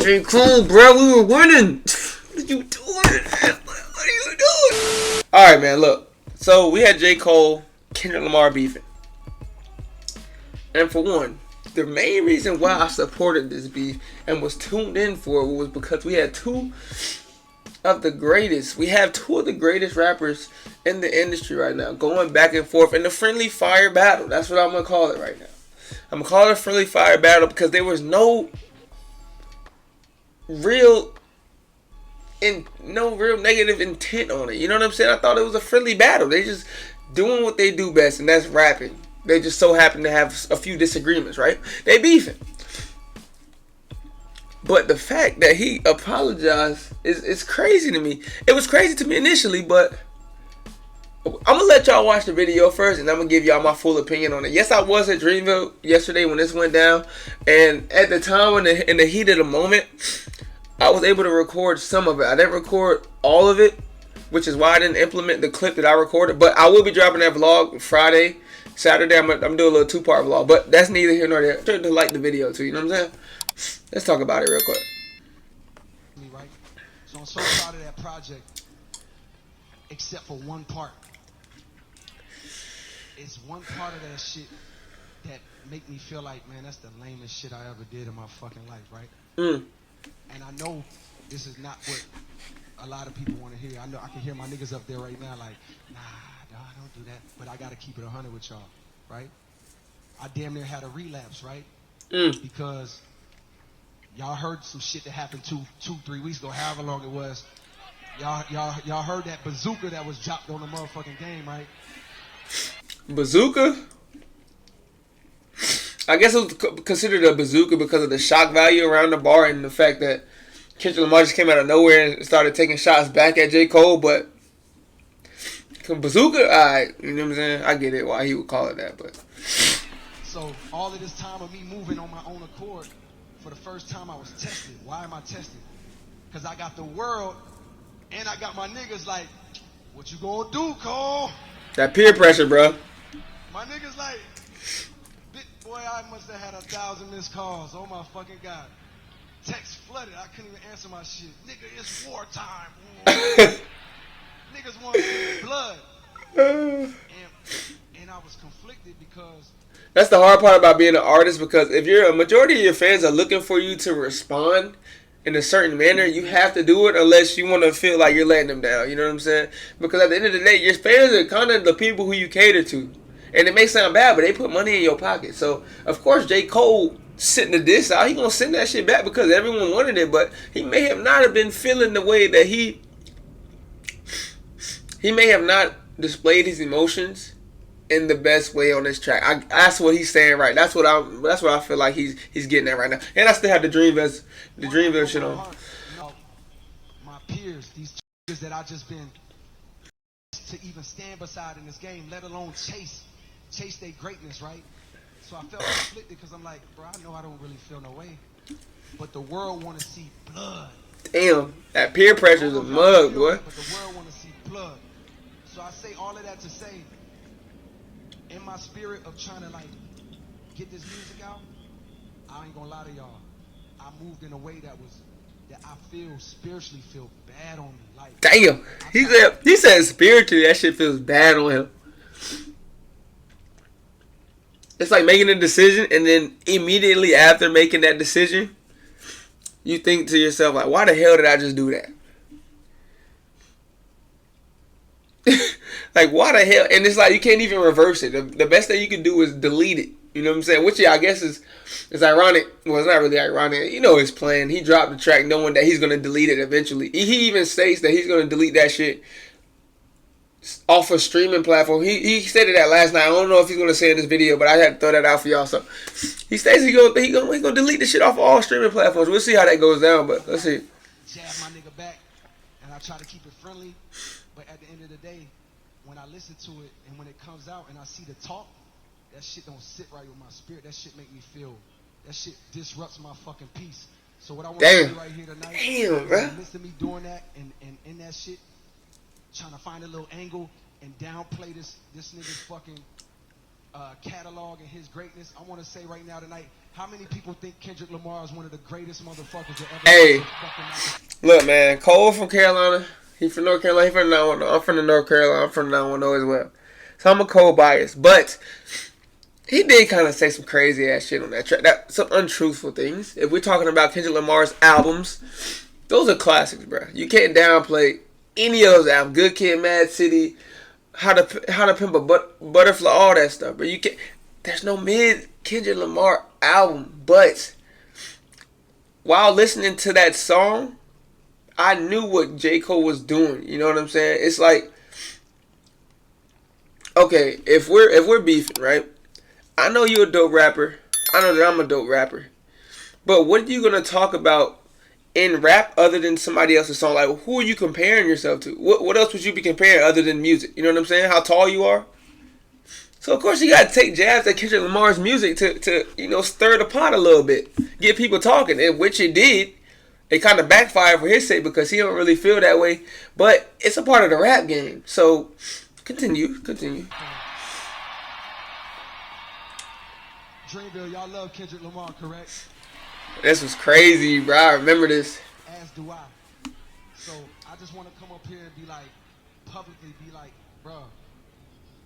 J. Cole, bro, we were winning. What are you doing? What are you doing? Alright, man, look. So, we had J. Cole, Kendrick Lamar beefing. And for one, the main reason why I supported this beef and was tuned in for it was because we had two of the greatest. We have two of the greatest rappers in the industry right now going back and forth in the friendly fire battle. That's what I'm going to call it right now. I'm going to call it a friendly fire battle because there was no real negative intent on it. You know what I'm saying? I thought it was a friendly battle. They just doing what they do best, and that's rapping. They just so happen to have a few disagreements, right? They beefing. But the fact that he apologized is crazy to me. It was crazy to me initially, but I'm going to let y'all watch the video first, and I'm going to give y'all my full opinion on it. Yes, I was at Dreamville yesterday when this went down, and at the time, in the heat of the moment, I was able to record some of it. I didn't record all of it, which is why I didn't implement the clip that I recorded. But I will be dropping that vlog Friday, Saturday. I'm doing a little 2-part vlog. But that's neither here nor there. Sure to like the video too, you know what I'm saying? Let's talk about it real quick. Right? So I'm so proud of that project, except for one part. It's one part of that shit that make me feel like, man, that's the lamest shit I ever did in my fucking life, right? And I know this is not what a lot of people want to hear. I know I can hear my niggas up there right now like, nah, don't do that. But I got to keep it 100 with y'all, right? I damn near had a relapse, right? Because y'all heard some shit that happened 3 weeks ago, however long it was. Y'all heard that bazooka that was dropped on the motherfucking game, right? Bazooka? I guess it was considered a bazooka because of the shock value around the bar and the fact that Kendrick Lamar just came out of nowhere and started taking shots back at J. Cole. But bazooka, alright, you know what I'm saying? I get it why he would call it that, but so all of this time of me moving on my own accord, for the first time I was tested. Why am I tested? Because I got the world and I got my niggas like, what you gonna do, Cole? That peer pressure, bro. My niggas like, boy, I must have had 1,000 missed calls. Oh my fucking God. Text flooded. I couldn't even answer my shit. Nigga, it's wartime. Niggas want blood. And I was conflicted because that's the hard part about being an artist, because if a majority of your fans are looking for you to respond in a certain manner, you have to do it unless you want to feel like you're letting them down. You know what I'm saying? Because at the end of the day, your fans are kind of the people who you cater to. And it may sound bad, but they put money in your pocket. So, of course, J. Cole sitting the diss out. He going to send that shit back because everyone wanted it. But he may have not have been feeling the way that he may have not displayed his emotions in the best way on this track. That's what he's saying, right? That's what I feel like he's getting at right now. And I still have the Dreamville shit on. You know, my peers, these niggas that I just been to even stand beside in this game, let alone chase their greatness, right? So I felt conflicted because I'm like, bro, I know I don't really feel no way, but the world want to see blood. Damn, that peer pressure is a mug, boy. But the world want to see blood. So I say all of that to say, in my spirit of trying to like get this music out, I ain't gonna lie to y'all, I moved in a way that I spiritually feel bad on me. Like, damn, he said spiritually that shit feels bad on him. It's like making a decision, and then immediately after making that decision, you think to yourself, like, why the hell did I just do that? Like, why the hell? And it's like, you can't even reverse it. The best thing you can do is delete it. You know what I'm saying? Which, yeah, I guess is ironic. Well, it's not really ironic. You know his plan. He dropped the track knowing that he's going to delete it eventually. He even states that he's going to delete that shit off a streaming platform. He stated that last night. I don't know if he's going to say in this video, but I had to throw that out for y'all. So he states he's going to delete the shit off all streaming platforms. We'll see how that goes down, but let's see. Jab my nigga back, and I try to keep it friendly. But at the end of the day, when I listen to it and when it comes out and I see the talk, that shit don't sit right with my spirit. That shit make me feel. That shit disrupts my fucking peace. So what I want to do right here tonight, listen to me doing that and in that shit, trying to find a little angle and downplay this nigga's fucking catalog and his greatness. I want to say right now tonight, How many people think Kendrick Lamar is one of the greatest motherfuckers that ever Hey, fucking look, man. Cole from Carolina. He from North Carolina. He from 910. I'm from the North Carolina. I'm from 910 as well. So I'm a Cole bias. But he did kind of say some crazy ass shit on that track. Some untruthful things. If we're talking about Kendrick Lamar's albums, those are classics, bro. You can't downplay any of those albums. Good Kid, Mad City, How to Pimp a Butterfly, all that stuff. But you can't. There's no mid Kendrick Lamar album. But while listening to that song, I knew what J. Cole was doing. You know what I'm saying? It's like, okay, if we're beefing, right? I know you're a dope rapper. I know that I'm a dope rapper. But what are you gonna talk about in rap other than somebody else's song? Like, who are you comparing yourself to? What else would you be comparing other than music? You know what I'm saying? How tall you are. So of course you gotta take jabs at Kendrick Lamar's music to stir the pot a little bit, get people talking, and which it did. It kind of backfired for his sake because he don't really feel that way. But it's a part of the rap game. So continue. Dreamville, y'all love Kendrick Lamar, correct? This was crazy, bro. I remember this. As do I. So I just want to come up here and be like, publicly be like, bro,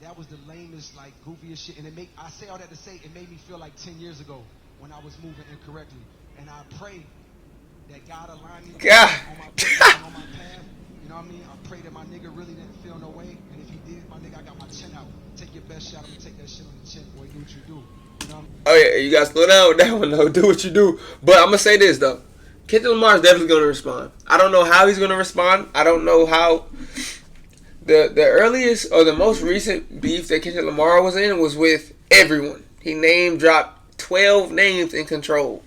that was the lamest, like, goofiest shit. And I say all that to say, it made me feel like 10 years ago when I was moving incorrectly. And I pray that God aligned me on my path. You know what I mean? I pray that my nigga really didn't feel no way. And if he did, my nigga, I got my chin out. Take your best shot. I'm gonna take that shit on the chin, boy. Do what you do. You know what I mean? Oh yeah, you gotta slow down with that one though. Do what you do. But I'm gonna say this though. Kendrick Lamar is definitely gonna respond. I don't know how he's gonna respond. I don't know how. The earliest or the most recent beef that Kendrick Lamar was in was with everyone. He name dropped 12 names in Control.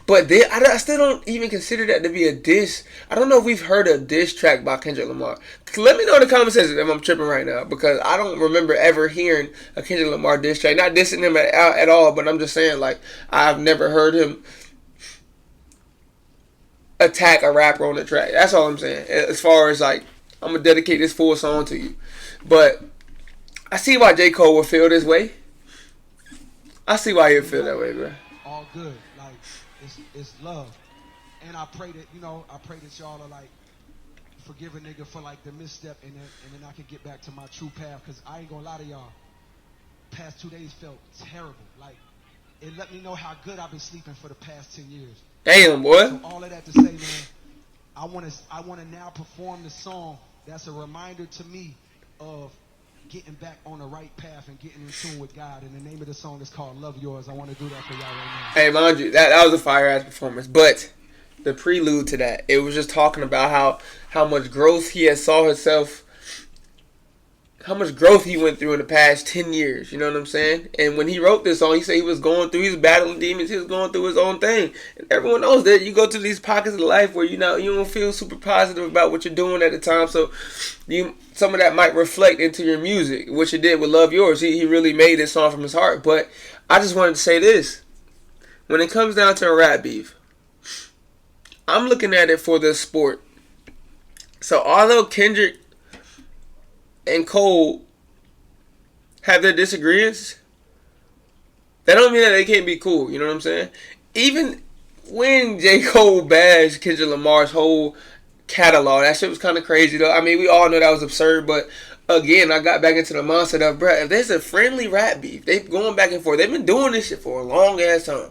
But I still don't even consider that to be a diss. I don't know if we've heard a diss track by Kendrick Lamar. Let me know in the comment section if I'm tripping right now, because I don't remember ever hearing a Kendrick Lamar diss track. Not dissing him at all, but I'm just saying, like, I've never heard him attack a rapper on the track. That's all I'm saying. As far as, like, I'm going to dedicate this full song to you. But I see why J. Cole would feel this way. I see why he'd feel that way, bro. All good. Like, it's love. And I pray that, y'all are, like, forgive a nigga for, like, the misstep, and then I can get back to my true path. Because I ain't going to lie to y'all. Past 2 days felt terrible. Like, it let me know how good I've been sleeping for the past 10 years. Damn, boy. So all of that to say, man, I want to now perform the song that's a reminder to me of getting back on the right path and getting in tune with God. And the name of the song is called Love Yours. I want to do that for y'all right now. Hey, mind you, that was a fire-ass performance. But the prelude to that, it was just talking about how much growth he has saw himself, how much growth he went through in the past 10 years. You know what I'm saying? And when he wrote this song, he said he was battling demons. He was going through his own thing. And everyone knows that you go through these pockets of life where you don't feel super positive about what you're doing at the time. So some of that might reflect into your music, which it did with Love Yours. He really made this song from his heart. But I just wanted to say this. When it comes down to a rap beef, I'm looking at it for the sport. So although Kendrick and Cole have their disagreements, that don't mean that they can't be cool. You know what I'm saying? Even when J. Cole bashed Kendrick Lamar's whole catalog, that shit was kind of crazy though. I mean, we all know that was absurd, but again, I got back into the mindset of, bro, if there's a friendly rap beef, they going back and forth. They've been doing this shit for a long ass time.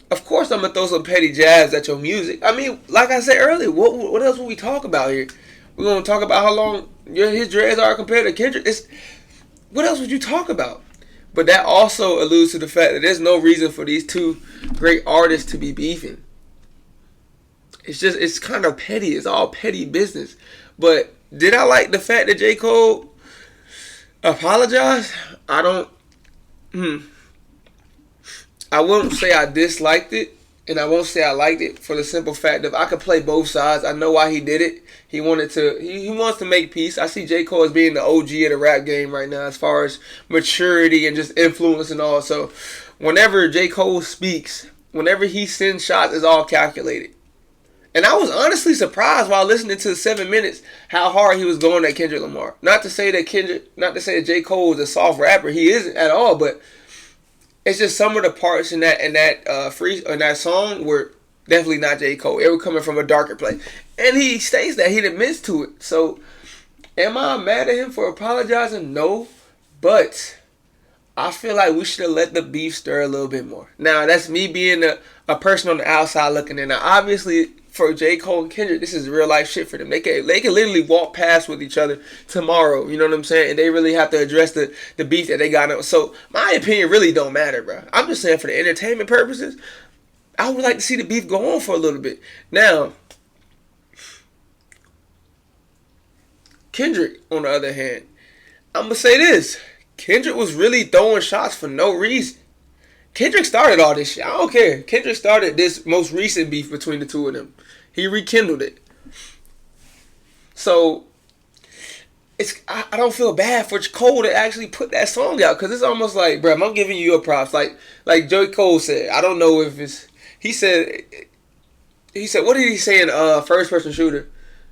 Of course, I'm gonna throw some petty jabs at your music. I mean, like I said earlier, what else will we talk about here? We're gonna talk about how long his dreads are compared to Kendrick. What else would you talk about? But that also alludes to the fact that there's no reason for these two great artists to be beefing. It's kind of petty. It's all petty business. But did I like the fact that J. Cole apologized? I won't say I disliked it, and I won't say I liked it for the simple fact of I could play both sides. I know why he did it. He wants to make peace. I see J. Cole as being the OG of the rap game right now as far as maturity and just influence and all. So whenever J. Cole speaks, whenever he sends shots, it's all calculated. And I was honestly surprised while listening to the 7 minutes how hard he was going at Kendrick Lamar. Not to say that J. Cole is a soft rapper. He isn't at all, but It's just some of the parts in that song were definitely not J. Cole. It was coming from a darker place, and he states that he admits to it. So, am I mad at him for apologizing? No, but I feel like we should have let the beef stir a little bit more. Now, that's me being a person on the outside looking in. Now, obviously, for J. Cole and Kendrick, this is real life shit for them. They can literally walk past with each other tomorrow. You know what I'm saying? And they really have to address the beef that they got. So my opinion really don't matter, bro. I'm just saying for the entertainment purposes, I would like to see the beef go on for a little bit. Now, Kendrick, on the other hand, I'm gonna say this: Kendrick was really throwing shots for no reason. Kendrick started all this shit. I don't care. Kendrick started this most recent beef between the two of them. He rekindled it. So I don't feel bad for Cole to actually put that song out, because it's almost like, bro, I'm giving you your props. Like J. Cole said, I don't know if it's he said what did he say in First Person Shooter?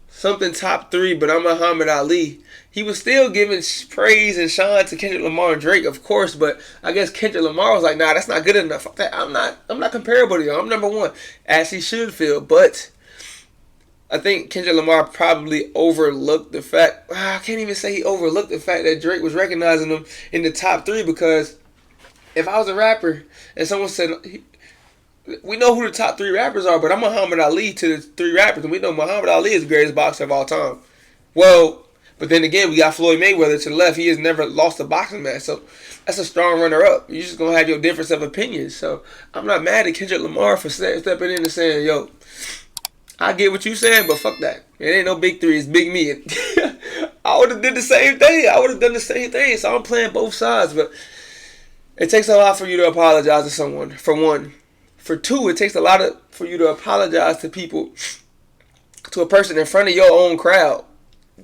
Something top 3, but I'm Muhammad Ali. He was still giving praise and shine to Kendrick Lamar and Drake, of course, but I guess Kendrick Lamar was like, nah, that's not good enough. I'm not comparable to you. I'm number one, as he should feel. But I think Kendrick Lamar probably overlooked the fact, I can't even say he overlooked the fact that Drake was recognizing him in the top 3, because if I was a rapper and someone said, we know who the top 3 rappers are, but I'm Muhammad Ali to the 3 rappers, and we know Muhammad Ali is the greatest boxer of all time. Well, but then again, we got Floyd Mayweather to the left. He has never lost a boxing match, so that's a strong runner-up. You're just going to have your difference of opinions. So I'm not mad at Kendrick Lamar for stepping in and saying, yo, I get what you saying, but fuck that. It ain't no big 3, it's big me. I would have did the same thing. I would have done the same thing. So I'm playing both sides, but it takes a lot for you to apologize to someone, for one. For two, it takes a lot for you to apologize to people, to a person in front of your own crowd,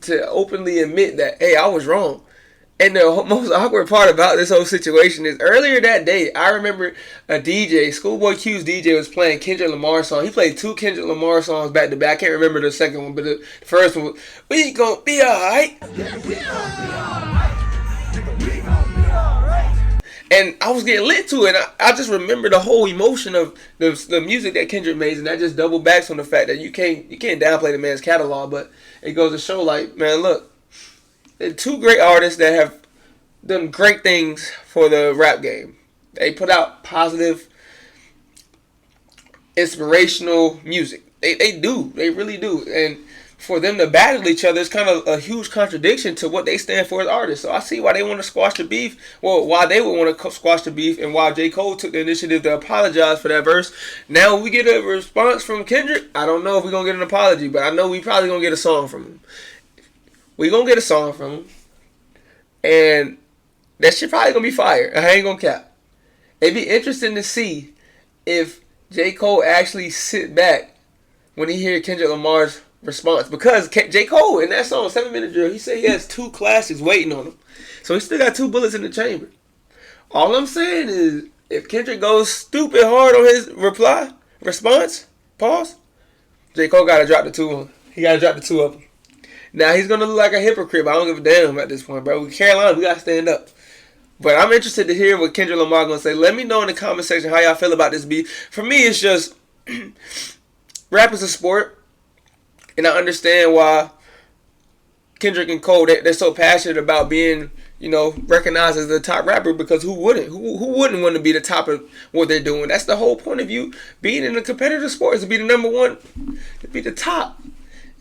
to openly admit that, hey, I was wrong. And the most awkward part about this whole situation is earlier that day, I remember a DJ, Schoolboy Q's DJ, was playing Kendrick Lamar song. He played 2 Kendrick Lamar songs back to back. I can't remember the second one, but the first one was, we gon' be alright. And I was getting lit to it. I just remember the whole emotion of the music that Kendrick made, and that just double backs on the fact that you can't downplay the man's catalog. But it goes to show, like, man, look, they're 2 great artists that have done great things for the rap game. They put out positive, inspirational music. They do. They really do. And for them to battle each other is kind of a huge contradiction to what they stand for as artists. So I see why they want to squash the beef. Well, why they would want to squash the beef, and why J. Cole took the initiative to apologize for that verse. Now we get a response from Kendrick. I don't know if we're going to get an apology, but I know we probably going to get a song from him. We're going to get a song from him. And that shit probably going to be fire. I ain't going to cap. It'd be interesting to see if J. Cole actually sit back when he hear Kendrick Lamar's response, because J. Cole in that song 7 Minute Drill, he said he has 2 classics waiting on him, so he still got 2 bullets in the chamber. All I'm saying is, if Kendrick goes stupid hard on his response, J. Cole gotta drop the 2 on. He gotta drop the 2 of them. Now he's gonna look like a hypocrite, but I don't give a damn at this point, bro. With Carolina, we gotta stand up. But I'm interested to hear what Kendrick Lamar gonna say. Let me know in the comment section how y'all feel about this beef. For me, it's just rap is a sport. And I understand why Kendrick and Cole, they're so passionate about being, recognized as the top rapper, because who wouldn't? Who wouldn't want to be the top of what they're doing? That's the whole point of you being in a competitive sport, is to be the number one, to be the top.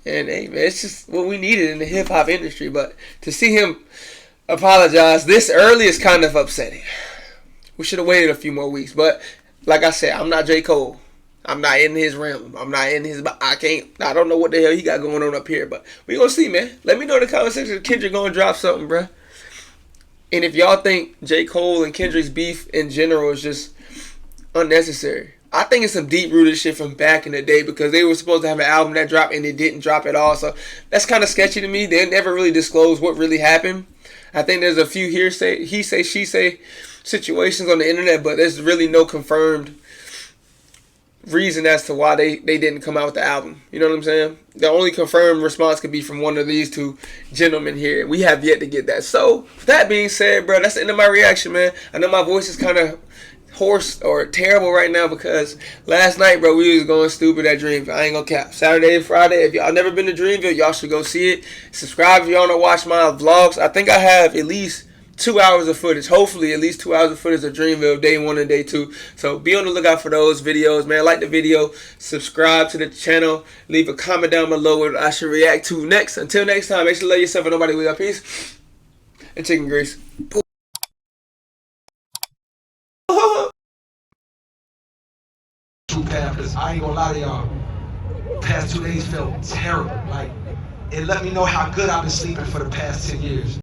And hey, man, it's just what we needed in the hip-hop industry. But to see him apologize this early is kind of upsetting. We should have waited a few more weeks. But like I said, I'm not J. Cole. I'm not in his realm. I'm not in his... I don't know what the hell he got going on up here, but we gonna see, man. Let me know in the comment section if Kendrick gonna drop something, bruh. And if y'all think J. Cole and Kendrick's beef in general is just unnecessary. I think it's some deep-rooted shit from back in the day, because they were supposed to have an album that dropped and it didn't drop at all. So that's kind of sketchy to me. They never really disclosed what really happened. I think there's a few he say, she say situations on the internet, but there's really no confirmed reason as to why they didn't come out with the album. You know what I'm saying? The only confirmed response could be from one of these 2 gentlemen here. We have yet to get that. So, with that being said, bro, that's the end of my reaction, man. I know my voice is kind of poor or terrible right now because last night, bro, we was going stupid at Dreamville. I ain't gonna cap. Saturday and Friday, if y'all never been to Dreamville, y'all should go see it. Subscribe if y'all want to watch my vlogs. I think I have at least 2 hours of footage. Hopefully, at least 2 hours of footage of Dreamville day 1 and day 2. So be on the lookout for those videos, man. Like the video, subscribe to the channel, leave a comment down below what I should react to next. Until next time, make sure to love yourself and nobody. We got peace and chicken grease. True path, because I ain't gonna lie to y'all. Past 2 days felt terrible. Like, it let me know how good I've been sleeping for the past 10 years.